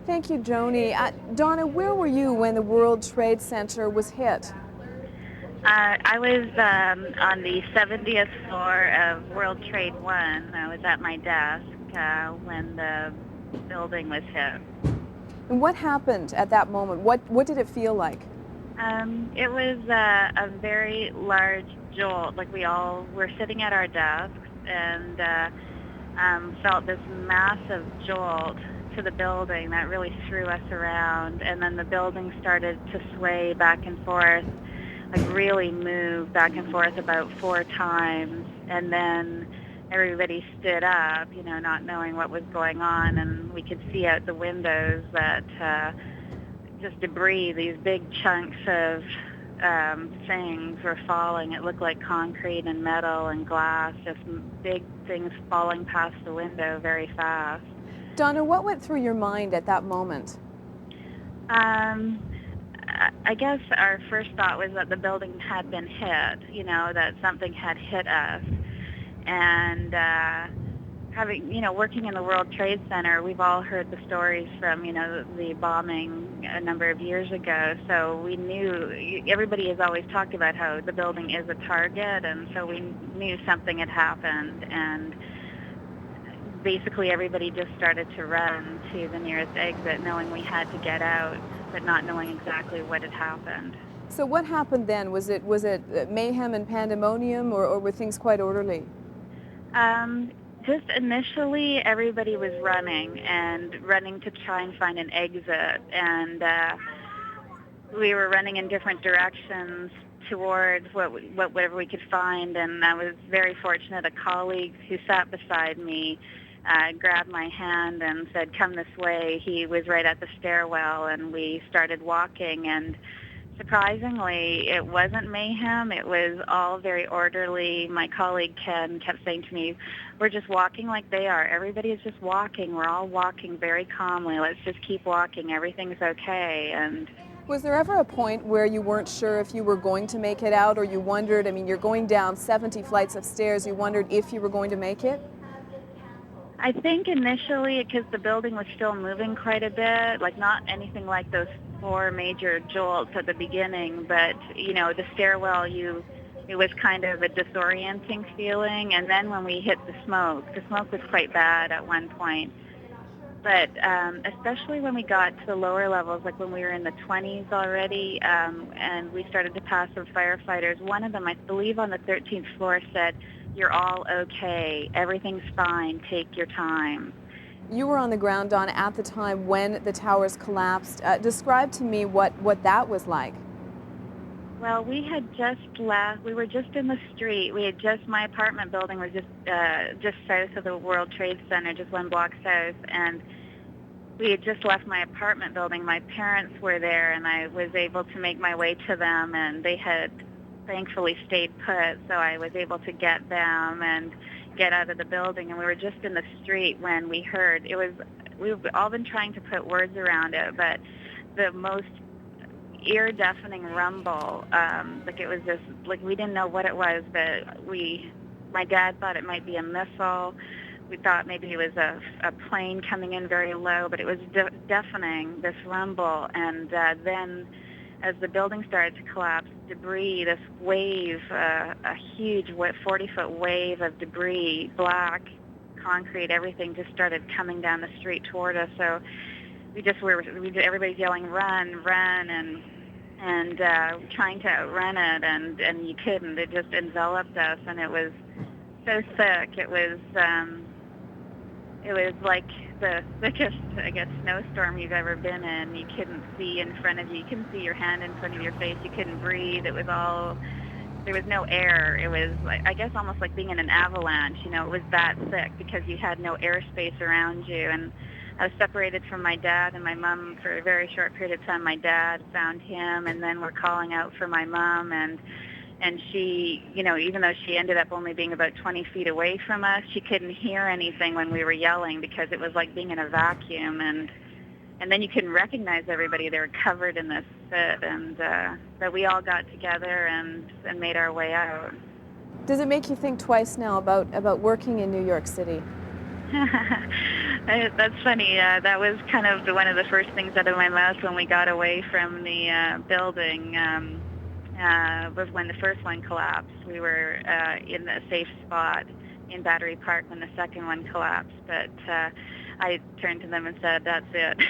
Thank you, Joni. Donna, where were you when the World Trade Center was hit? I was on the 70th floor of World Trade One. I was at my desk when the building was hit. And what happened at that moment? What did it feel like? It was a very large jolt. Like we all were sitting at our desks and felt this massive jolt to the building that really threw us around. And then the building started to sway back and forth, like really move back and forth about 4 times. And then everybody stood up, not knowing what was going on. And we could see out the windows that just debris, these big chunks of things were falling. It looked like concrete and metal and glass, just big things falling past the window very fast. Donna, what went through your mind at that moment? I guess our first thought was that the building had been hit, that something had hit us. And working in the World Trade Center, we've all heard the stories from, the bombing a number of years ago. So we knew, everybody has always talked about how the building is a target, and so we knew something had happened. And basically everybody just started to run to the nearest exit, knowing we had to get out, but not knowing exactly what had happened. So what happened then? Was it mayhem and pandemonium, or were things quite orderly? Just initially, everybody was running to try and find an exit, and we were running in different directions towards whatever we could find. And I was very fortunate. A colleague who sat beside me grabbed my hand and said, "Come this way." He was right at the stairwell, and we started walking. And surprisingly, it wasn't mayhem. It was all very orderly. My colleague Ken kept saying to me, "We're just walking like they are. Everybody is just walking. We're all walking very calmly. Let's just keep walking. Everything's okay." And was there ever a point where you weren't sure if you were going to make it out, or you wondered, you're going down 70 flights of stairs, you wondered if you were going to make it? I think initially, because the building was still moving quite a bit, like not anything like those 4 major jolts at the beginning, but, the stairwell, it was kind of a disorienting feeling. And then when we hit the smoke was quite bad at one point. But especially when we got to the lower levels, like when we were in the 20s already, and we started to pass some firefighters, one of them, I believe on the 13th floor, said, "You're all okay. Everything's fine. Take your time." You were on the ground, Donna, at the time when the towers collapsed. Describe to me what that was like. Well, we had just left. We were just in the street. My apartment building was just south of the World Trade Center, just 1 block south, and we had just left my apartment building. My parents were there, and I was able to make my way to them, and they had thankfully stayed put, so I was able to get them and get out of the building. And we were just in the street when we heard, we've all been trying to put words around it, but the most ear-deafening rumble, like it was just, like we didn't know what it was, but my dad thought it might be a missile. We thought maybe it was a plane coming in very low, but it was deafening, this rumble. And then as the building started to collapse, debris, this wave, a huge 40-foot wave of debris, black, concrete, everything just started coming down the street toward us. So everybody's yelling, "Run, run," and trying to outrun it, and you couldn't. It just enveloped us, and it was so thick. It was like the thickest, I guess, snowstorm you've ever been in. You couldn't see in front of you. You couldn't see your hand in front of your face. You couldn't breathe. It was all, there was no air. It was, like, I guess, almost like being in an avalanche. It was that thick because you had no airspace around you. And I was separated from my dad and my mom for a very short period of time. My dad found him, and then we're calling out for my mom, and she, even though she ended up only being about 20 feet away from us, she couldn't hear anything when we were yelling because it was like being in a vacuum, and then you couldn't recognize everybody. They were covered in this soot, and but we all got together and made our way out. Does it make you think twice now about working in New York City? That's funny. That was kind of one of the first things out of my mouth when we got away from the building. Was when the first one collapsed. We were in a safe spot in Battery Park when the second one collapsed. But I turned to them and said, "That's it.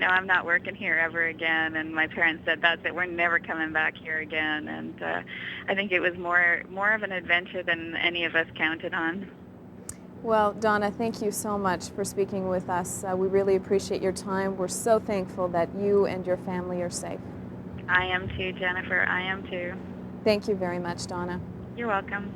I'm not working here ever again." And my parents said, "That's it. We're never coming back here again." And I think it was more of an adventure than any of us counted on. Well, Donna, thank you so much for speaking with us. We really appreciate your time. We're so thankful that you and your family are safe. I am too, Jennifer. I am too. Thank you very much, Donna. You're welcome.